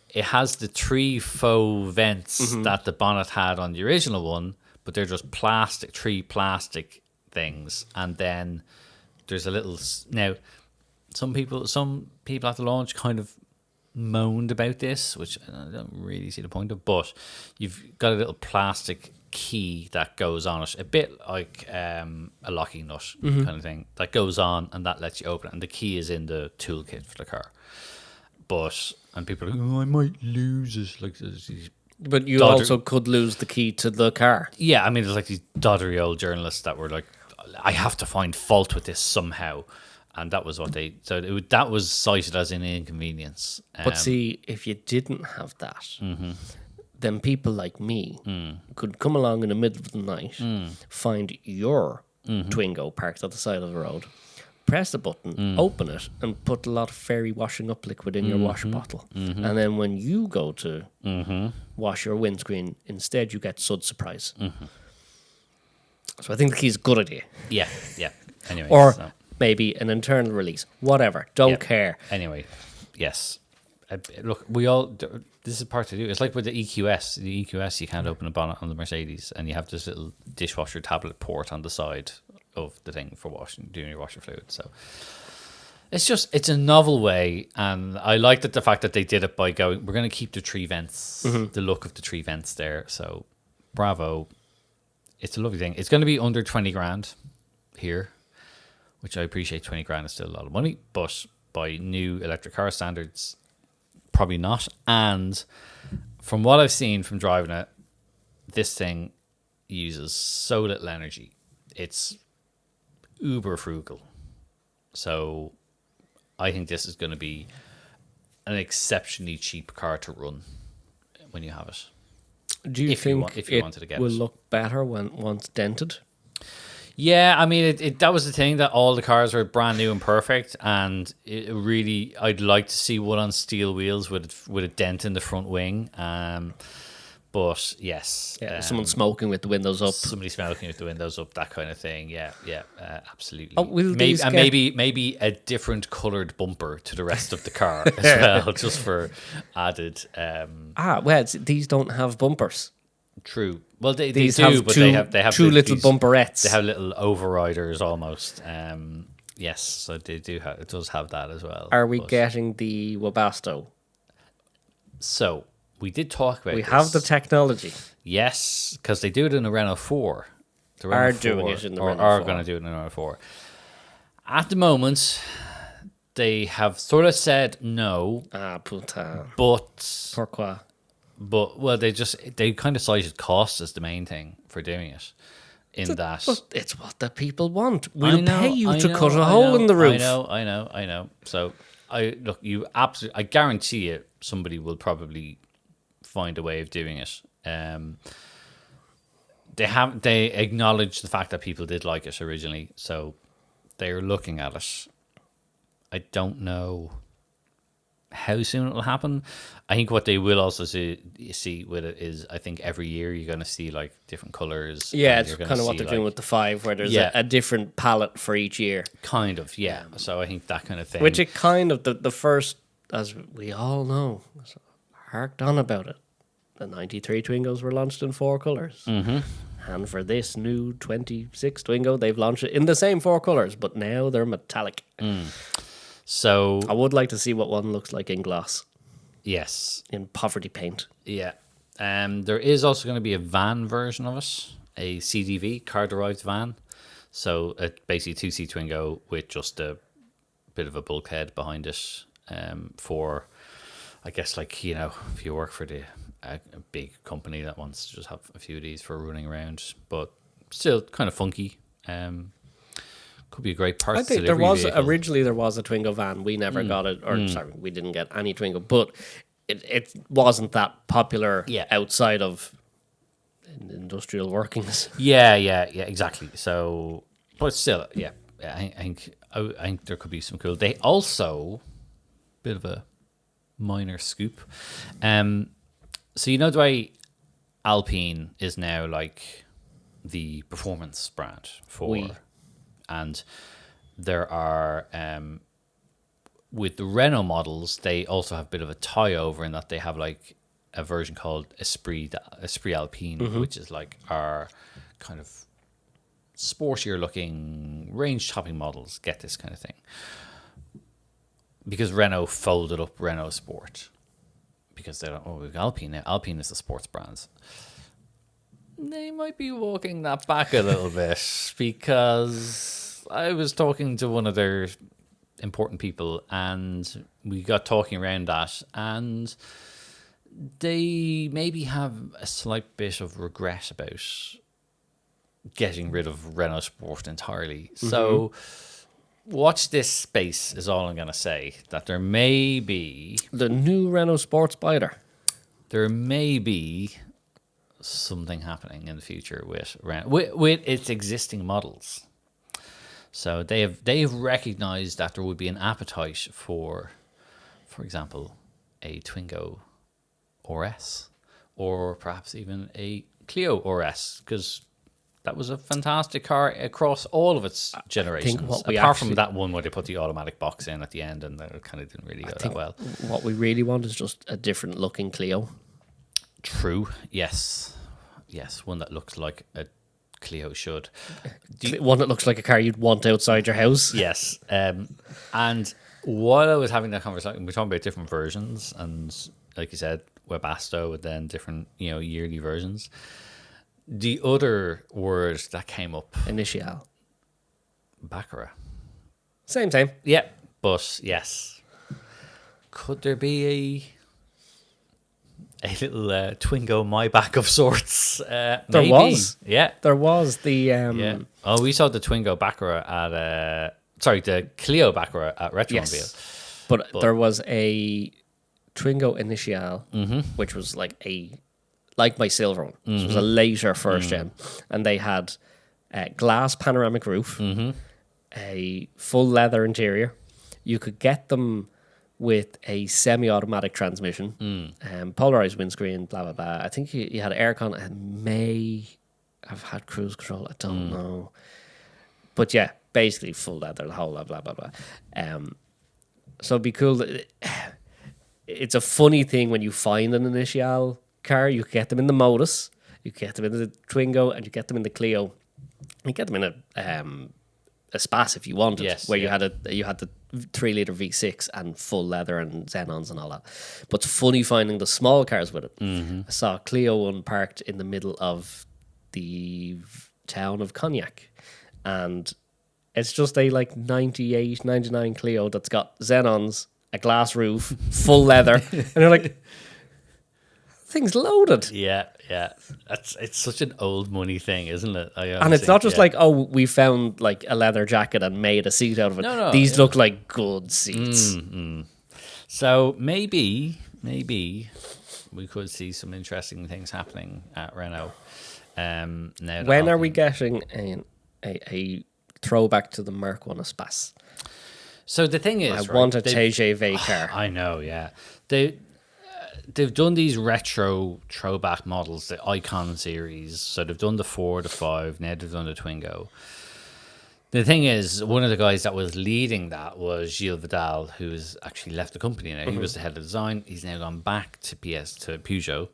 A: it has the 3 faux vents that the bonnet had on the original one, but they're just 3 plastic things. And then there's a little... Now, some people at the launch kind of moaned about this, which I don't really see the point of, but you've got a little plastic key that goes on it, a bit like a locking nut kind of thing, that goes on and that lets you open it, and the key is in the toolkit for the car. And people are like, oh, I might lose it. Like,
B: but you also could lose the key to the car.
A: Yeah, I mean, there's like these doddery old journalists that were like, I have to find fault with this somehow. And that was what they... So that was cited as an inconvenience.
B: But see, if you didn't have that, then people like me could come along in the middle of the night, find your Twingo parked at the side of the road, press the button, open it, and put a lot of fairy washing up liquid in your wash bottle. And then when you go to wash your windscreen, instead you get Sud Surprise. So I think the key is a good idea.
A: Yeah. Anyway.
B: Or... maybe an internal release, whatever. Don't care.
A: Anyway, yes. Look, we all... This is part to do. It's like with the EQS. The EQS, you can't open a bonnet on the Mercedes, and you have this little dishwasher tablet port on the side of the thing for doing your washer fluid. So it's a novel way, and I liked the fact that they did it by going, we're going to keep the 3 vents, the look of the 3 vents there. So bravo. It's a lovely thing. It's going to be under 20 grand here, which I appreciate. 20 grand is still a lot of money, but by new electric car standards, probably not. And from what I've seen from driving it, this thing uses so little energy. It's uber frugal. So I think this is going to be an exceptionally cheap car to run when you have it.
B: Do you think
A: you wanted to get
B: will
A: it.
B: Look better once dented?
A: Yeah, I mean, that was the thing, that all the cars were brand new and perfect, and it really, I'd like to see one on steel wheels with a dent in the front wing. But yes,
B: someone smoking with the windows up.
A: Somebody smoking with the windows up, that kind of thing. Yeah, absolutely.
B: Oh,
A: maybe a different coloured bumper to the rest of the car as well, just for added.
B: These don't have bumpers.
A: True. Well, they
B: These
A: do,
B: have
A: but
B: two,
A: they have
B: two little bumperettes.
A: They have little overriders almost. Yes, so they do have. It does have that as well.
B: Are we getting the Webasto?
A: So we did talk about.
B: We have the technology.
A: Yes, because they do it in a Renault 4. The
B: Renault 4 doing it in the Renault 4.
A: Are going to do it in the Renault 4. At the moment, they have sort of said no.
B: Putain.
A: But
B: pourquoi?
A: But they kind of cited cost as the main thing for doing it. But
B: it's what the people want. We'll pay you to cut a hole in the roof.
A: I know. So I guarantee you, somebody will probably find a way of doing it. They acknowledge the fact that people did like it originally, so they're looking at it. I don't know how soon it will happen. I think what they will also see with it is, I think every year you're going to see like different colors.
B: Yeah, it's kind of what they're doing with the 5, where there's a different palette for each year.
A: Kind of, yeah. So I think that kind of thing.
B: Which it kind of, the first, as we all know, harked on about it. The 93 Twingos were launched in 4 colors. Mm-hmm. And for this new 26 Twingo, they've launched it in the same 4 colors, but now they're metallic.
A: So
B: I would like to see what one looks like in gloss.
A: Yes.
B: In poverty paint.
A: Yeah. There is also going to be a van version of it, a CDV, car-derived van. So basically 2C Twingo with just a bit of a bulkhead behind it for, I guess, like, you know, if you work for a big company that wants to just have a few of these for running around, but still kind of funky. Could be a great parts
B: I think
A: delivery
B: there was
A: vehicle.
B: originally there was a Twingo van. We never got it, or sorry, we didn't get any Twingo, but it wasn't that popular outside of industrial workings.
A: Yeah, exactly. So, but still, I think there could be some cool. They also, bit of a minor scoop. So you know the way Alpine is now like the performance brand for, and there are with the Renault models, they also have a bit of a tie over in that they have like a version called Esprit Alpine, which is like our kind of sportier looking range topping models get this kind of thing. Because Renault folded up Renault Sport. Because they don't, we've got Alpine now. Alpine is the sports brands. They might be walking that back a little bit, because I was talking to one of their important people and we got talking around that, and they maybe have a slight bit of regret about getting rid of Renault Sport entirely. So watch this space is all I'm going to say. That there may be...
B: The new Renault Sport Spider.
A: There may be something happening in the future with Renault, with its existing models. So they have recognized that there would be an appetite for example, a Twingo RS, or perhaps even a Clio RS, because that was a fantastic car across all of its generations. Apart from that one where they put the automatic box in at the end, and it kind of didn't really go that well.
B: What we really want is just a different looking Clio.
A: True. Yes, one that looks like a Clio should.
B: One that looks like a car you'd want outside your house.
A: Yes. And while I was having that conversation, we're talking about different versions, and like you said, Webasto, and then different, yearly versions. The other word that came up,
B: Initial.
A: Baccarat.
B: Same.
A: Yeah, but yes. Could there be a little Twingo Maybach of sorts?
B: There
A: maybe.
B: was.
A: Yeah.
B: There was the...
A: Yeah. Oh, we saw the Twingo Baccarat at... the Clio Baccarat at Retromobile.
B: Yes. But there was a Twingo Initial, which was like my silver one. So it was a later first gen. And they had a glass panoramic roof, a full leather interior. You could get them with a semi-automatic transmission, polarized windscreen, blah, blah, blah. I think you had aircon and may have had cruise control. I don't know. But yeah, basically full leather, the whole lot, blah, blah, blah. So it'd be cool. It's a funny thing when you find an Initial car. You get them in the Modus, you get them in the Twingo, and you get them in the Clio. You get them in a Spas if you wanted, you had the 3-liter V6 and full leather and Xenons and all that. But it's funny finding the small cars with it. I saw a Clio one parked in the middle of the town of Cognac, and it's just a like 98, 99 Clio that's got Xenons, a glass roof, full leather, and they're like, thing's loaded.
A: Yeah. It's such an old money thing, isn't it?
B: And it's not just like, we found like a leather jacket and made a seat out of it.
A: No,
B: these look like good seats.
A: So maybe we could see some interesting things happening at Renault. Now,
B: when are we getting a throwback to the Merc 1 Espace?
A: So the thing is,
B: I want a TGV car.
A: I know, yeah. They've done these retro throwback models, the Icon series. So they've done the 4, the 5, now they've done the Twingo. The thing is, one of the guys that was leading that was Gilles Vidal, who's actually left the company now. He was the head of design. He's now gone back to Peugeot.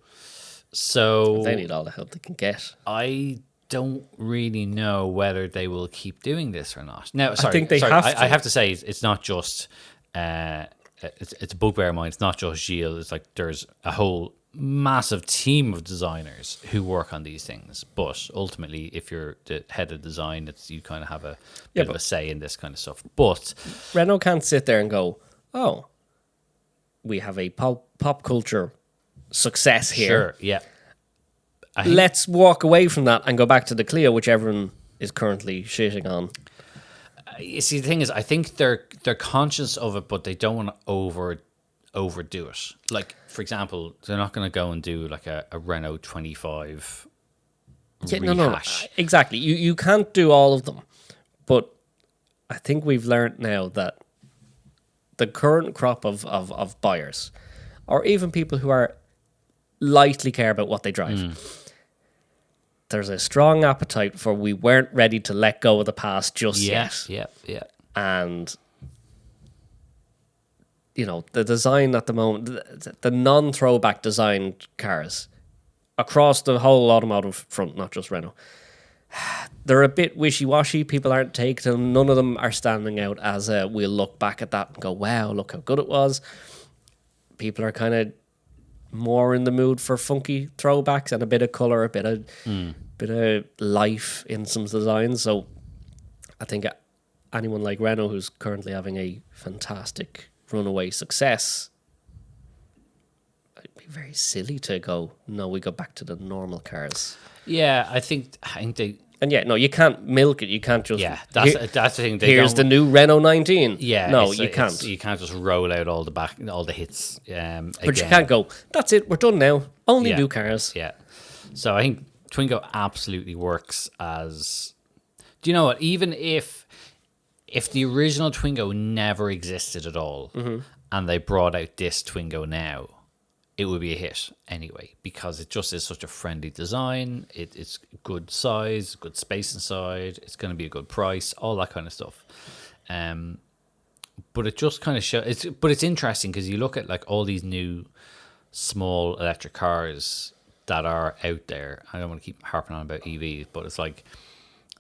A: So
B: they need all the help they can get.
A: I don't really know whether they will keep doing this or not. Now, sorry,
B: I think they have to.
A: I have to say, it's not just... it's a bugbear of mine. It's not just Gilles. It's like there's a whole massive team of designers who work on these things. But ultimately, if you're the head of design, you kind of have a bit of a say in this kind of stuff. But
B: Renault can't sit there and go, oh, we have a pop culture success here.
A: sure, yeah.
B: Let's walk away from that and go back to the Clio, which everyone is currently shitting on.
A: You see, the thing is, I think they're conscious of it, but they don't want to overdo it. Like, for example, they're not going to go and do like a Renault 25
B: Yeah,
A: rehash.
B: no, exactly. You can't do all of them, but I think we've learned now that the current crop of buyers, or even people who are lightly care about what they drive, there's a strong appetite for we weren't ready to let go of the past just yet.
A: Yeah.
B: And you know, the design at the moment, the non-throwback designed cars across the whole automotive front, not just Renault, they're a bit wishy-washy. People aren't taking them. None of them are standing out as we'll look back at that and go, wow, look how good it was. People are kind of more in the mood for funky throwbacks and a bit of colour, a bit of life in some designs. So I think anyone like Renault, who's currently having a fantastic runaway success, it'd be very silly to go, no, we go back to the normal cars.
A: Yeah, I think they...
B: And yeah, no, you can't milk it. You can't just...
A: Yeah, that's the thing.
B: Here's the new Renault 19.
A: Yeah.
B: No, you can't.
A: You can't just roll out all the hits again.
B: But you can't go, that's it, we're done now. Only new cars.
A: Yeah. So I think Twingo absolutely works as... Do you know what? Even if the original Twingo never existed at all, and they brought out this Twingo now, it would be a hit anyway, because it just is such a friendly design. It's good size, good space inside. It's going to be a good price, all that kind of stuff. But it just kind of shows. But it's interesting because you look at like all these new small electric cars that are out there. I don't want to keep harping on about EVs, but it's like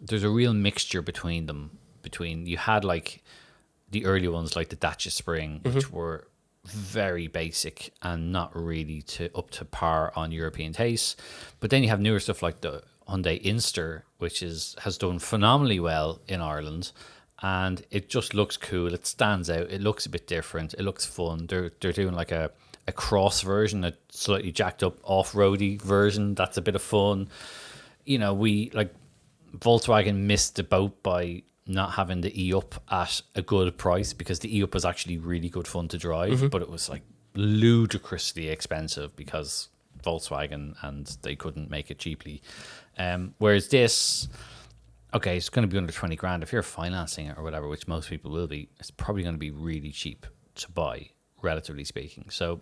A: there's a real mixture between them. You had like the early ones, like the Dacia Spring, which were very basic and not really up to par on European taste. But then you have newer stuff like the Hyundai Inster, which has done phenomenally well in Ireland, and it just looks cool. It stands out. It looks a bit different. It looks fun. They're doing like a cross version, a slightly jacked up off-roady version. That's a bit of fun. You know, Volkswagen missed the boat by not having the E-Up at a good price, because the E-Up was actually really good fun to drive, but it was like ludicrously expensive because Volkswagen, and they couldn't make it cheaply. Whereas this, okay, it's going to be under 20 grand. If you're financing it or whatever, which most people will be, it's probably going to be really cheap to buy, relatively speaking. So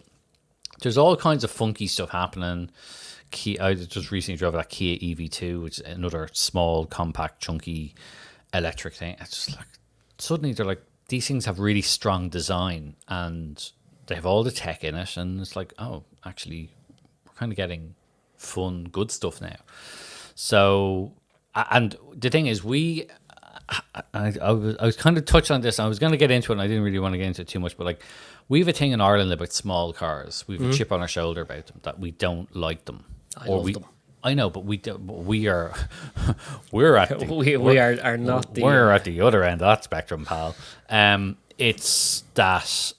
A: there's all kinds of funky stuff happening. I just recently drove that Kia EV2, which is another small, compact, chunky electric thing. It's just like suddenly they're like, these things have really strong design and they have all the tech in it, and it's like, oh, actually we're kind of getting fun, good stuff now. So, and the thing is, I was kind of touched on this. I was going to get into it, and I didn't really want to get into it too much, but like, we have a thing in Ireland about small cars. We have a chip on our shoulder about them, that we don't like them.
B: I love them.
A: I know, but we are we're at the,
B: are not the...
A: We're at the other end of that spectrum, pal. It's that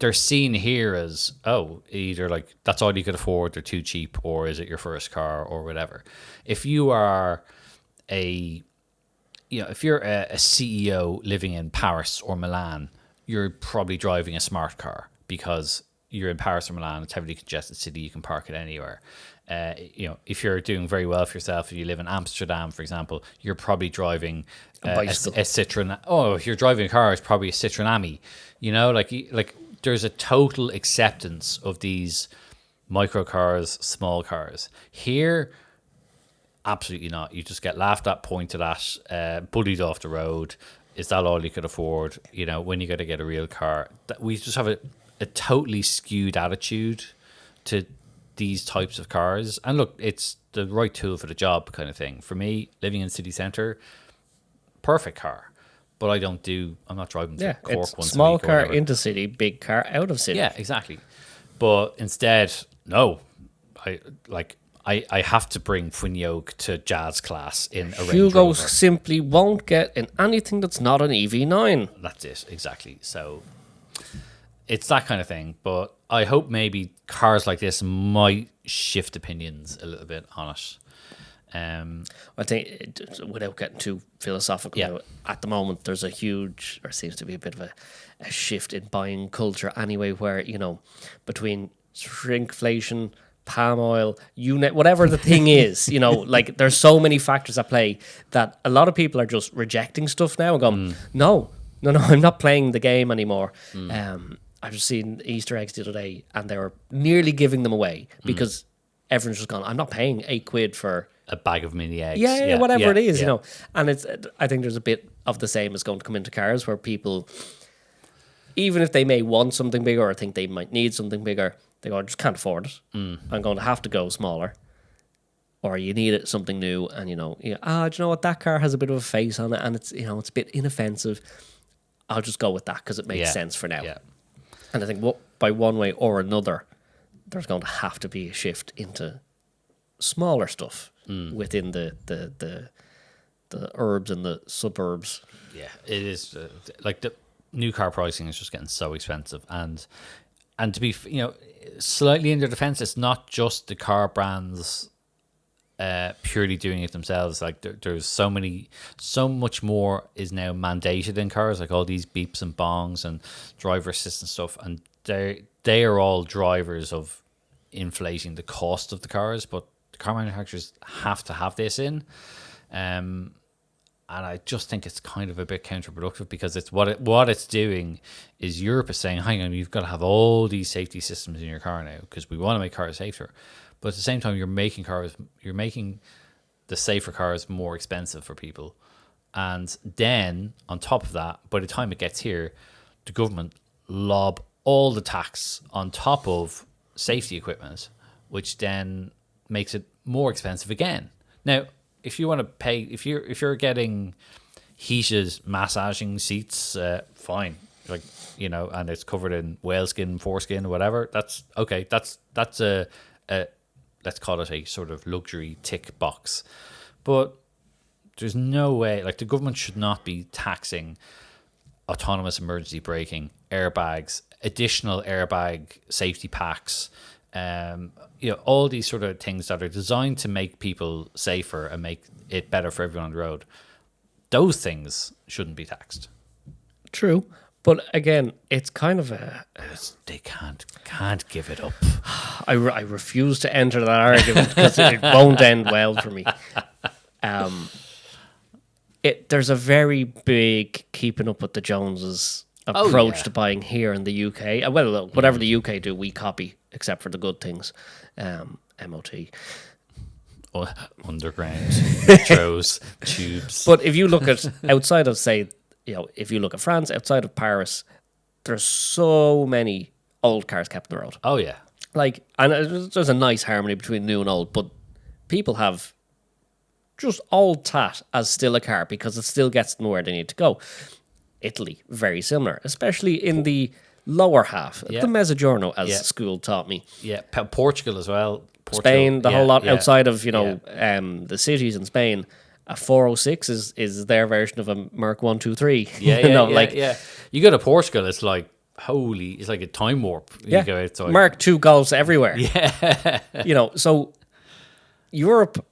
A: they're seen here as, oh, either like that's all you could afford, they're too cheap, or is it your first car or whatever. If you are if you're a CEO living in Paris or Milan, you're probably driving a smart car because you're in Paris or Milan. It's a heavily congested city. You can park it anywhere. If you're doing very well for yourself, if you live in Amsterdam, for example, you're probably driving a Citroen. Oh, if you're driving a car, it's probably a Citroen Ami. You know, like there's a total acceptance of these micro cars, small cars. Here, absolutely not. You just get laughed at, pointed at, bullied off the road. Is that all you could afford? You know, when you got to get a real car, we just have a totally skewed attitude to these types of cars. And look, it's the right tool for the job kind of thing. For me, living in city centre, perfect car. But I'm not driving to Cork once a week.
B: Small car into city, big car out of city.
A: Yeah, exactly. But instead, No, I have to bring Twingo to jazz class in a Range
B: Hugo
A: Rover.
B: simply won't get in anything that's not an EV9.
A: That's it, exactly. So it's that kind of thing. But I hope maybe cars like this might shift opinions a little bit on it.
B: I think, without getting too philosophical,
A: Yeah.
B: at the moment there's a huge, or seems to be a bit of a shift in buying culture anyway, where, between shrinkflation, palm oil, whatever the thing is, like there's so many factors at play that a lot of people are just rejecting stuff now and going, no, I'm not playing the game anymore. I've just seen Easter eggs the other day and they were nearly giving them away because everyone's just gone, I'm not paying £8 for
A: A bag of mini eggs.
B: yeah, whatever it is,
A: yeah.
B: And I think there's a bit of the same is going to come into cars where people, even if they may want something bigger or think they might need something bigger, they go, I just can't afford it. I'm going to have to go smaller. Or you need it, something new, and do you know what, that car has a bit of a face on it, and it's it's a bit inoffensive. I'll just go with that because it makes sense for now.
A: Yeah.
B: And I think by one way or another, there's going to have to be a shift into smaller stuff within the urbs and the suburbs.
A: Yeah, it is like the new car pricing is just getting so expensive, and to be slightly in their defense, it's not just the car brands purely doing it themselves. Like there's so much more is now mandated in cars, like all these beeps and bongs and driver assistant stuff, and they are all drivers of inflating the cost of the cars, but the car manufacturers have to have this in. And I just think it's kind of a bit counterproductive because it's what it's doing is Europe is saying, hang on, you've got to have all these safety systems in your car now because we want to make cars safer. But at the same time, you're making the safer cars more expensive for people. And then on top of that, by the time it gets here, the government lob all the tax on top of safety equipment, which then makes it more expensive again. Now, if you want to pay, if you're getting heated massaging seats, fine, and it's covered in whale skin, foreskin, or whatever. That's okay. That's a let's call it a sort of luxury tick box. But there's no way, like the government should not be taxing autonomous emergency braking, airbags, additional airbag safety packs. All these sort of things that are designed to make people safer and make it better for everyone on the road. Those things shouldn't be taxed.
B: True, but again, it's kind of
A: They can't give it up.
B: I refuse to enter that argument because it won't end well for me. There's a very big keeping up with the Joneses approach to buying here in the UK. Well, look, whatever the UK do, we copy, except for the good things. MOT.
A: Underground, metros, tubes.
B: But if you look at outside of, say, if you look at France, outside of Paris, there's so many old cars kept on the road.
A: Oh, yeah.
B: Like, and there's a nice harmony between new and old, but people have just old tat as still a car because it still gets them where they need to go. Italy, very similar, especially in the lower half, the Mezzogiorno, as school taught me.
A: Yeah, Portugal as well.
B: Spain, the whole lot outside of, the cities in Spain. A 406 is their version of a Merc 123.
A: Yeah. You go to Portugal, it's like, it's like a time warp. You go outside.
B: Mark II Golfs everywhere.
A: Yeah.
B: So Europe,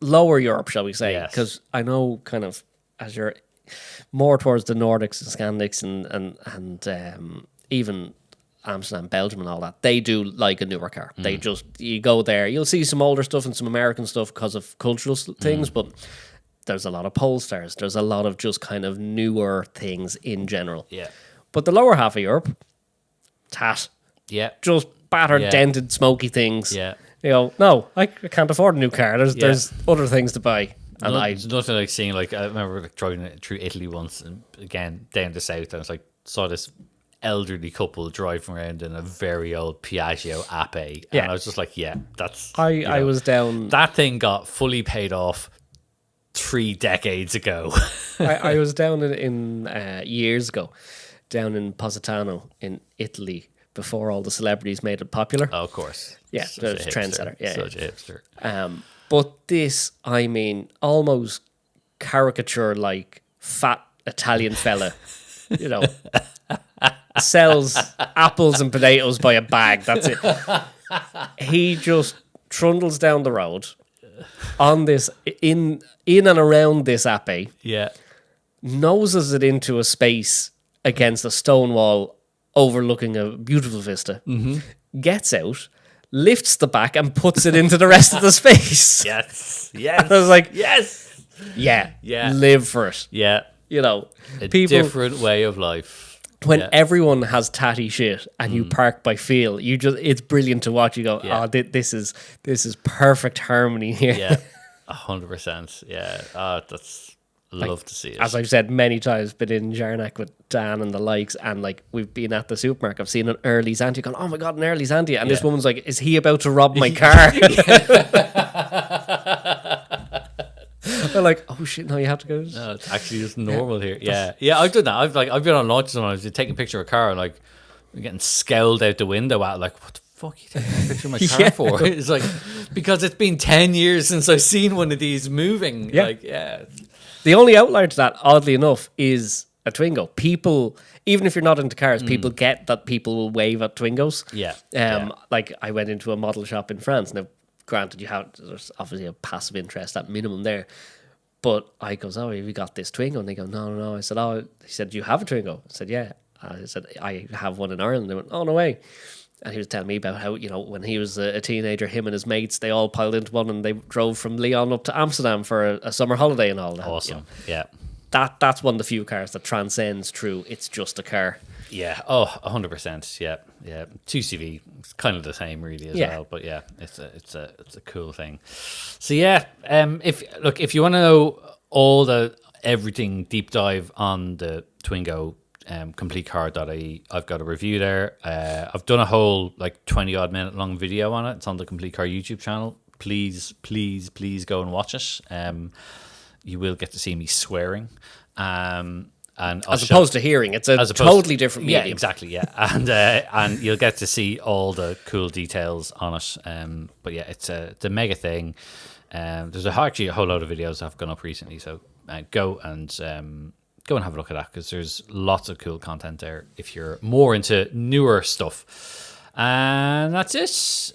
B: lower Europe, shall we say, because I know kind of as you're more towards the Nordics and Scandics and even Amsterdam, Belgium and all that, they do like a newer car. They you go there, you'll see some older stuff and some American stuff because of cultural things, but there's a lot of Polestars. There's a lot of just kind of newer things in general.
A: Yeah.
B: But the lower half of Europe, tat.
A: Yeah.
B: Just battered, dented, smoky things.
A: Yeah.
B: No, I can't afford a new car. There's other things to buy. And
A: there's nothing like seeing, like, I remember driving through Italy once, and again, down the south, and I was like, saw this elderly couple driving around in a very old Piaggio Ape. And I was just like, that's...
B: I was down...
A: That thing got fully paid off 3 decades ago.
B: I was down in years ago, down in Positano in Italy, before all the celebrities made it popular.
A: Oh, of course.
B: Yeah,
A: Such
B: there's
A: a
B: trendsetter. Yeah,
A: Such a hipster.
B: But this, I mean, almost caricature like fat Italian fella, you know, sells apples and potatoes by a bag. That's it. He just trundles down the road on this in and around this ape,
A: Yeah.
B: noses it into a space against a stone wall overlooking a beautiful vista, gets out, lifts the back and puts it into the rest of the space.
A: Yes. Yes.
B: I was like,
A: yes.
B: yeah,
A: Yeah.
B: live for it.
A: Yeah.
B: You know,
A: A
B: people,
A: different way of life.
B: when
A: Yeah.
B: everyone has tatty shit and you park by feel, it's brilliant to watch. You go,
A: Yeah.
B: oh, this is perfect harmony here.
A: Yeah. 100%. Yeah. That's love to see it.
B: As I've said many times, been in Jarnac with Dan and the likes, and like we've been at the supermarket. I've seen an early Auntie going, oh my God, an early Auntie. And this
A: Yeah.
B: woman's like, is he about to rob my car? They're like, oh shit, no, you have to go.
A: No, it's actually just normal here. Yeah. Yeah, I've done that. I've been on launches and I was taking a picture of a car and like getting scowled out the window at, like, what the fuck are you taking a picture of my car
B: Yeah.
A: for? It's like, because it's been 10 years since I've seen one of these moving.
B: Yeah.
A: Like, yeah.
B: The only outlier to that, oddly enough, is a Twingo. People, even if you're not into cars, people get that people will wave at Twingos.
A: Yeah. Yeah.
B: Like I went into a model shop in France. Now, granted, there's obviously a passive interest at minimum there. But I goes, oh, have you got this Twingo? And they go, no. I said, oh, he said, do you have a Twingo? I said, yeah. I said, I have one in Ireland. They went, oh, no way. And he was telling me about how, you know, when he was a teenager, him and his mates, they all piled into one and they drove from Lyon up to Amsterdam for a summer holiday and all that.
A: Awesome.
B: You know.
A: Yeah.
B: That's one of the few cars that transcends through it's just a car.
A: Yeah. Oh, 100%. Yeah. Yeah. 2CV. It's kind of the same really as well. But yeah, it's a cool thing. So yeah, if you want to know everything deep dive on the Twingo, completecar.ie, I've got a review there. I've done a whole like 20 odd minute long video on it. It's on the Complete Car YouTube channel. Please go and watch it. You will get to see me swearing. And
B: as opposed to hearing, it's a totally different medium.
A: Yeah, exactly. Yeah, and you'll get to see all the cool details on it. But yeah, it's a mega thing. There's actually a whole load of videos that have gone up recently, so go and have a look at that because there's lots of cool content there if you're more into newer stuff. And that's it.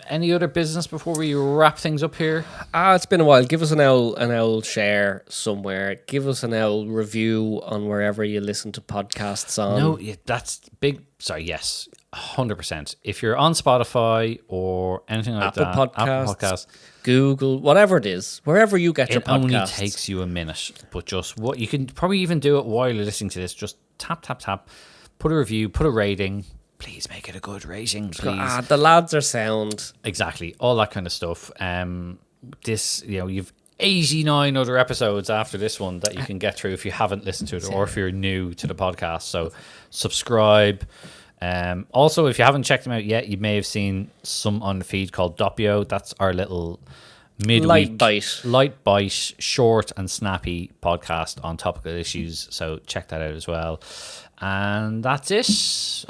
A: Any other business before we wrap things up here?
B: It's been a while. Give us an owl share somewhere. Give us an owl review on wherever you listen to podcasts on.
A: No, yeah, that's big. Sorry, yes, 100%. If you're on Spotify or anything like
B: Apple
A: that, Apple
B: Podcasts, Google, whatever it is, wherever you get your
A: it
B: podcasts.
A: only takes you a minute, but just what you can probably even do it while you're listening to this. Just tap, put a review, put a rating. Please make it a good rating, please.
B: The lads are sound.
A: Exactly, all that kind of stuff. You've 89 other episodes after this one that you can get through if you haven't listened to it or if you're new to the podcast. So subscribe. Also, if you haven't checked them out yet, you may have seen some on the feed called Doppio. That's our little midweek light bite, short and snappy podcast on topical issues. So check that out as well. And that's it.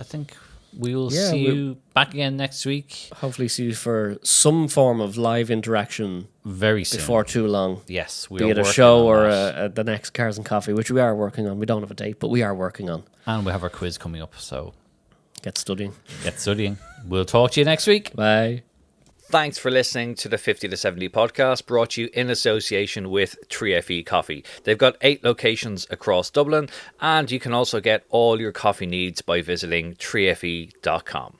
A: I think we will see you back again next week.
B: Hopefully see you for some form of live interaction
A: very soon.
B: Before too long.
A: Yes,
B: be it a show or the next Cars and Coffee, which we are working on. We don't have a date, but we are working on.
A: And we have our quiz coming up, so
B: get studying.
A: We'll talk to you next week.
B: Bye.
C: Thanks for listening to the 50 to 70 podcast, brought to you in association with 3FE Coffee. They've got 8 locations across Dublin, and you can also get all your coffee needs by visiting 3fe.com.